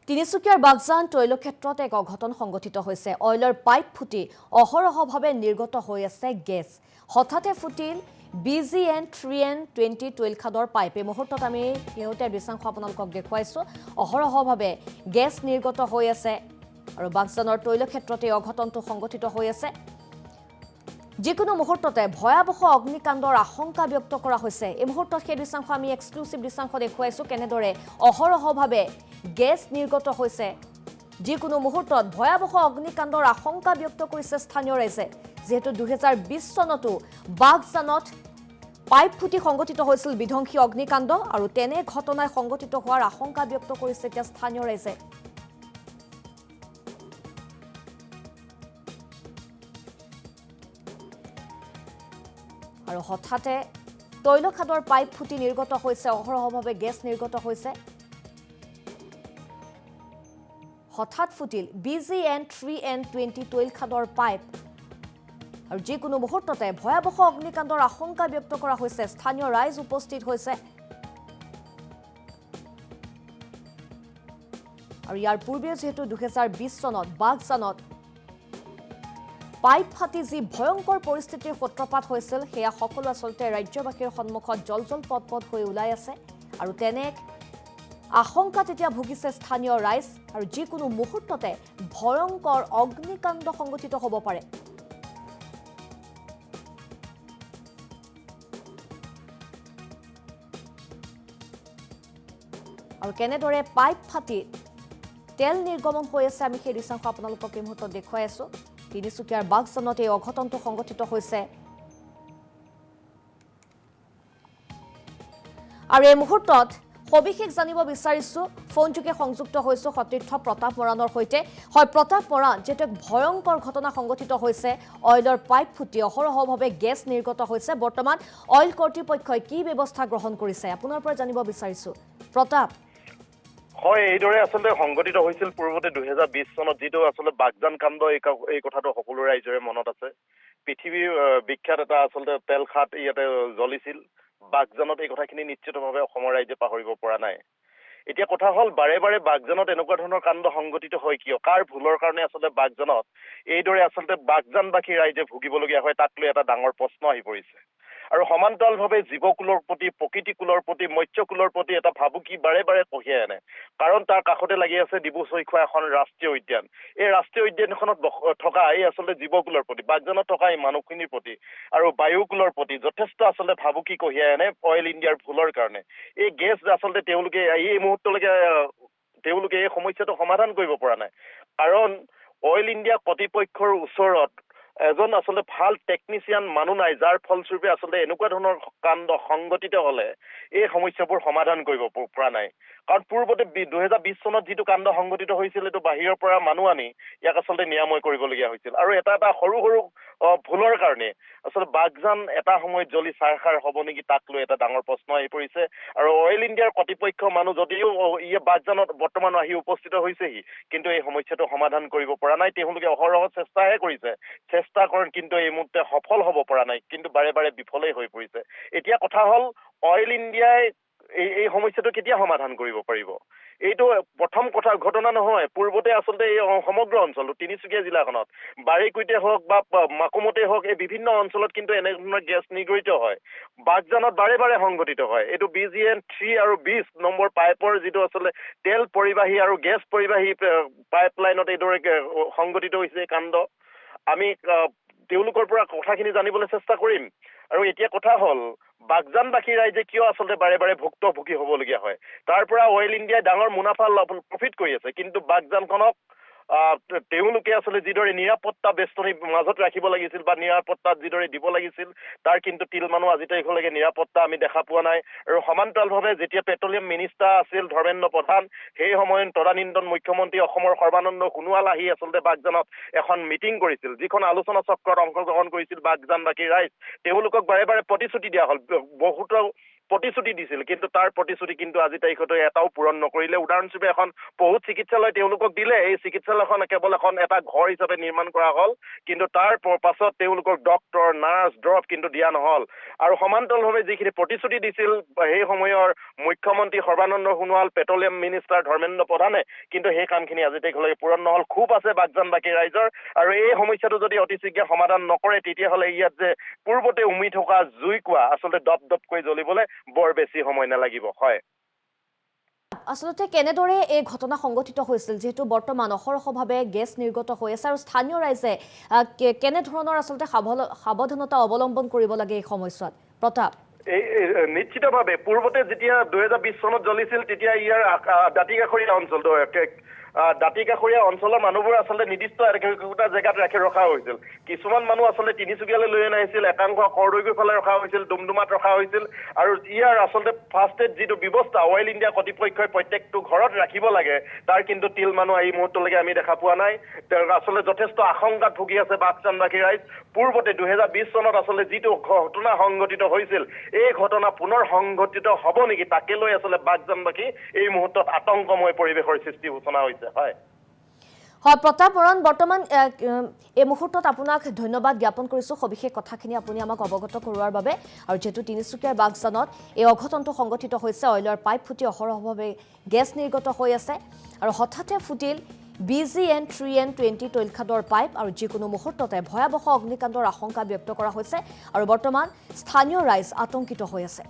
তিনিচুকীয়াৰ বাগজান তৈলক্ষেত্ৰত এক অঘটন সংঘটিত হৈছে। অইলৰ পাইপ ফুটি অহৰহভাৱে নিৰ্গত হৈ আছে গেছ। হঠাতে ফুটিল BGN 3N20 তৈল খাদৰ পাইপ। এই মুহূৰ্তত আমি শেহতীয়া দৃশ্যাংশ আপোনালোকক দেখুৱাইছো। অহৰহভাৱে গেছ নিৰ্গত হৈ আছে আৰু বাগজানৰ তৈলক্ষেত্ৰত এই অঘটনটো সংঘটিত হৈ আছে। যিকোনো মুহূৰ্ততে ভয়াৱহ অগ্নিকাণ্ডৰ আশংকা ব্যক্ত কৰা হৈছে। এই মুহূৰ্তত সেই দৃশ্যাংশ আমি এক্সক্লুচিভ দৃশ্যাংশ দেখুৱাইছো কেনেদৰে অহৰহভাৱে গেছ নিৰ্গত হৈছে। যিকোনো মুহূৰ্তত ভয়াৱহ অগ্নিকাণ্ডৰ আশংকা ব্যক্ত কৰিছে স্থানীয় ৰাইজে। যেহেতু 2020 চনতো বাগজানত পাইপ ফুটি সংঘটিত হৈছিল বিধ্বংসী অগ্নিকাণ্ড আৰু তেনে ঘটনাই সংঘটিত হোৱাৰ আশংকা ব্যক্ত কৰিছে এতিয়া স্থানীয় ৰাইজে। আৰু হঠাতে তৈলখাদৰ পাইপ ফুটি নিৰ্গত হৈছে, অহৰহভাৱে গেছ নিৰ্গত হৈছে। হঠাৎ ফুটিল BGN 3N20 তৈল খাদৰ পাইপ আৰু যিকোনো মুহূৰ্ততে ভয়াৱহ অগ্নিকাণ্ডৰ আশংকা ব্যক্ত কৰা হৈছে। স্থানীয় ৰাইজ উপস্থিত হৈছে আৰু ইয়াৰ পূৰ্বে যেহেতু 2020 চনত বাগজানত পাইপ ফাটি যি ভয়ংকৰ পৰিস্থিতিৰ সূত্ৰপাত হৈছিল, সেয়া সকলো আচলতে ৰাজ্যবাসীৰ সন্মুখত জলজল পটপট হৈ ওলাই আছে আৰু তেনে আশংকাত এতিয়া ভুগিছে স্থানীয় ৰাইজ আৰু যিকোনো মুহূৰ্ততে ভয়ংকৰ অগ্নিকাণ্ড সংঘটিত হ'ব পাৰে। আৰু কেনেদৰে পাইপ ফাটি তেল নিৰ্গমন হৈ আছে আমি সেই দৃশ্যাংশ আপোনালোকক এই মুহূৰ্তত দেখুৱাই আছো। তিনিচুকীয়াৰ বাগজানত এই অঘটনটো সংঘটিত হৈছে আৰু এই মুহূৰ্তত সবিশেষ জানিব বিচাৰিছো, ফোনযোগে সংযুক্ত হৈছো সতীৰ্থ প্ৰতাপ মৰাণৰ সৈতে। হয় প্ৰতাপ মৰাণ, যেটো এক ভয়ংকৰ ঘটনা সংঘটিত হৈছে, অইলৰ পাইপ ফুটি অহৰহভাৱে গেছ নিৰ্গত হৈছে। বৰ্তমান অইল কৰ্তৃপক্ষই কি ব্যৱস্থা গ্ৰহণ কৰিছে আপোনাৰ পৰা জানিব বিচাৰিছো প্ৰতাপ। হয়, এইদৰে আচলতে সংঘটিত হৈছিল পূৰ্বতে 2020 চনত, যিটো আচলতে বাগজান কাণ্ড। এই কথাটো সকলো ৰাইজৰে মনত আছে। পৃথিৱীৰ বিখ্যাত এটা আচলতে তেল খাদ ইয়াতে জ্বলিছিল বাগজানত। এই কথাখিনি নিশ্চিতভাৱে অসমৰ ৰাইজে পাহৰিব পৰা নাই। এতিয়া কথা হ'ল, বাৰে বাৰে বাগজানত এনেকুৱা ধৰণৰ কাণ্ড সংঘটিত হয় কিয়? কাৰ ভুলৰ কাৰণে আচলতে বাগজানত এইদৰে আচলতে বাগজানবাসী ৰাইজে ভুগিবলগীয়া হয়, তাক লৈ এটা ডাঙৰ প্ৰশ্ন আহি পৰিছে। আৰু সমান্তৰালভাৱে জীৱকুলৰ প্ৰতি, প্ৰকৃতিকুলৰ প্ৰতি, মৎস্যকুলৰ প্ৰতি এটা ভাবুকি বাৰে বাৰে কঢ়িয়াই আনে। কাৰণ তাৰ কাষতে লাগি আছে ডিব্ৰু-চৈখোৱা এখন ৰাষ্ট্ৰীয় উদ্যান। এই ৰাষ্ট্ৰীয় উদ্যানখনত থকা এই আচলতে জীৱকুলৰ প্ৰতি, বাগজানত থকা এই মানুহখিনিৰ প্ৰতি আৰু বায়ুকুলৰ প্ৰতি যথেষ্ট আচলতে ভাবুকি কঢ়িয়াই আনে অইল ইণ্ডিয়াৰ ভুলৰ কাৰণে। এই গেছ আচলতে তেওঁলোকে এই মুহূৰ্তলৈকে এই সমস্যাটো সমাধান কৰিব পৰা নাই। কাৰণ অইল ইণ্ডিয়া কৰ্তৃপক্ষৰ ওচৰত এজন আচলতে ভাল টেকনিচিয়ান মানুহ নাই, যাৰ ফলস্বৰূপে আচলতে এনেকুৱা ধৰণৰ কাণ্ড সংঘটিত হলে এই সমস্যাবোৰ সমাধান কৰিব পৰা নাই। কাৰণ পূৰ্বতে 2020 চনত যিটো কাণ্ড সংঘটিত হৈছিল, এইটো বাহিৰৰ পৰা মানুহ আনি ইয়াক আচলতে নিৰাময় কৰিবলগীয়া হৈছিল। আৰু এটা সৰু সৰু ভুলৰ কাৰণে আচলতে বাগজান এটা সময়ত জ্বলি চাৰখাৰ হ'ব নেকি, তাক লৈ এটা ডাঙৰ প্ৰশ্ন আহি পৰিছে। আৰু অইল ইণ্ডিয়াৰ কৰ্তৃপক্ষ মানুহ যদিও বাগজানত বৰ্তমান আহি উপস্থিত হৈছেহি, কিন্তু এই সমস্যাটো সমাধান কৰিব পৰা নাই। তেওঁলোকে অহৰহ চেষ্টাহে কৰিছে, কিন্তু এই মুহূৰ্তে সফল হ'ব পৰা নাই, কিন্তু বাৰে বাৰে বিফলেই হৈ পৰিছে। এতিয়া কথা হ'ল, অইল ইণ্ডিয়াই এই সমস্যাটো কেতিয়া সমাধান কৰিব পাৰিব? এইটো প্ৰথম ঘটনা নহয়। পূৰ্বতে আচলতে এই সমগ্ৰ অঞ্চলটো, তিনিচুকীয়া জিলাখনত বাৰীকুইতে হওক বা মাকুমতে হওক, এই বিভিন্ন অঞ্চলত কিন্তু এনে ধৰণৰ গেছ নিৰ্গৰিত হয়। বাগজানত বাৰে বাৰে সংঘটিত হয়। এইটো BGN 3 আৰু 20 নম্বৰ পাইপৰ যিটো আচলতে তেল পৰিবাহী আৰু গেছ পৰিবাহী পাইপ লাইনত এইদৰে সংঘটিত হৈছে এই কাণ্ড। আমি তেওঁলোকৰ পৰা কথাখিনি জানিবলৈ চেষ্টা কৰিম। আৰু এতিয়া কথা হ'ল, বাগজানবাসী ৰাইজে কিয় আচলতে বাৰে বাৰে ভুক্তভোগী হ'বলগীয়া হয়? তাৰ পৰা অইল ইণ্ডিয়াই ডাঙৰ মুনাফা প্ৰফিট কৰি আছে, কিন্তু বাগজানখনক তেওঁলোকে আচলতে যিদৰে নিৰাপত্তা বেষ্টনীৰ মাজত ৰাখিব লাগিছিল বা নিৰাপত্তা যিদৰে দিব লাগিছিল, তাৰ কিন্তু তিলমানো আজি তাৰিখলৈকে নিৰাপত্তা আমি দেখা পোৱা নাই। আৰু সমান্তৰালভাৱে যেতিয়া পেট্ৰলিয়াম মিনিষ্টাৰ আছিল ধৰ্মেন্দ্ৰ প্ৰধান, সেই সময়ত তদানীন্তন মুখ্যমন্ত্ৰী অসমৰ সৰ্বানন্দ সোণোৱাল আহি আচলতে বাগজানত এখন মিটিং কৰিছিল, যিখন আলোচনা চক্ৰত অংশগ্ৰহণ কৰিছিল বাগজানবাসী ৰাইজ। তেওঁলোকক বাৰে বাৰে প্ৰতিশ্ৰুতি দিয়া হ'ল, বহুতো প্ৰতিশ্ৰুতি দিছিল, কিন্তু তাৰ প্ৰতিশ্ৰুতি কিন্তু আজি তাৰিখতো এটাও পূৰণ নকৰিলে। উদাহৰণস্বৰূপে এখন পশু চিকিৎসালয় তেওঁলোকক দিলে, এই চিকিৎসালয়খন কেৱল এটা ঘৰ হিচাপে নিৰ্মাণ কৰা হ'ল, কিন্তু তাৰ পাছত তেওঁলোকক ডক্তৰ, নাৰ্ছ, দৰৱ কিন্তু দিয়া নহ'ল। আৰু সমান্তৰালভাৱে যিখিনি প্ৰতিশ্ৰুতি দিছিল সেই সময়ৰ মুখ্যমন্ত্ৰী সৰ্বানন্দ সোণোৱাল, পেট্ৰলিয়াম মিনিষ্টাৰ ধৰ্মেন্দ্ৰ প্ৰধানে, কিন্তু সেই কামখিনি আজি তাৰিখলৈকে পূৰণ নহ'ল। খুব আছে বাগজানবাকী ৰাইজৰ, আৰু এই সমস্যাটো যদি অতি শীঘ্ৰে সমাধান নকৰে তেতিয়াহ'লে ইয়াত যে পূৰ্বতে উমি থকা জুইকুৰা আচলতে দপ দপকৈ জ্বলিবলৈ বৰ বেছি সময় নালাগিব। হয়, আচলতে কেনেদৰে এই ঘটনা সংঘটিত হৈছিল, যিহেতু বৰ্তমান অহৰহভাৱে গেছ নিৰ্গত হৈ আছে, আৰু স্থানীয় ৰাইজে কেনেধৰণৰ আচলতে সাৱধানতা অৱলম্বন কৰিব লাগে এই সময়ছোৱাত? প্ৰতাপ, এই নিশ্চিতভাৱে পূৰ্বতে যেতিয়া 2020 চনত জ্বলিছিল তেতিয়া ইয়াৰ দাঁতিকাষৰীয়া অঞ্চলটো দাঁতিকাষৰীয়া অঞ্চলৰ মানুহবোৰ আচলতে নিৰ্দিষ্ট একোটা জেগাত ৰখা হৈছিল। কিছুমান মানুহ আচলতে তিনিচুকীয়ালৈ লৈ আহিছিল, একাংশ কৰদৈগুৰিৰ ফালে ৰখা হৈছিল, ডুমডুমাত ৰখা হৈছিল। আৰু ইয়াৰ আচলতে ফাৰ্ষ্ট এড যিটো ব্যৱস্থা অইল ইণ্ডিয়া কৰ্তৃপক্ষই প্ৰত্যেকটো ঘৰত ৰাখিব লাগে, তাৰ কিন্তু তিল মানুহ এই মুহূৰ্তলৈকে আমি দেখা পোৱা নাই। তেওঁলোক আচলতে যথেষ্ট আশংকাত ভুগি আছে বাগজানবাকী ৰাইজ। পূৰ্বতে 2020 চনত আচলতে যিটো ঘটনা সংঘটিত হৈছিল, এই ঘটনা পুনৰ সংঘটিত হ'ব নেকি তাকে লৈ আচলতে বাগজানবাকী এই মুহূৰ্তত আতংকময় পৰিৱেশৰ সৃষ্টি সূচনা হৈছে। হয়, প্ৰতাপ বৰণ, বৰ্তমান এই মুহূৰ্তত আপোনাক ধন্যবাদ জ্ঞাপন কৰিছোঁ সবিশেষ কথাখিনি আপুনি আমাক অৱগত কৰোৱাৰ বাবে। আৰু যিহেতু তিনিচুকীয়াৰ বাগজানত এই অঘটনটো সংঘটিত হৈছে, অইলৰ পাইপ ফুটি অহৰহভাৱে গেছ নিৰ্গত হৈ আছে, আৰু হঠাতে ফুটিল BGN 3N20 তৈলখাদৰ পাইপ, আৰু যিকোনো মুহূৰ্ততে ভয়াৱহ অগ্নিকাণ্ডৰ আশংকা ব্যক্ত কৰা হৈছে, আৰু বৰ্তমান স্থানীয় ৰাইজ আতংকিত হৈ আছে।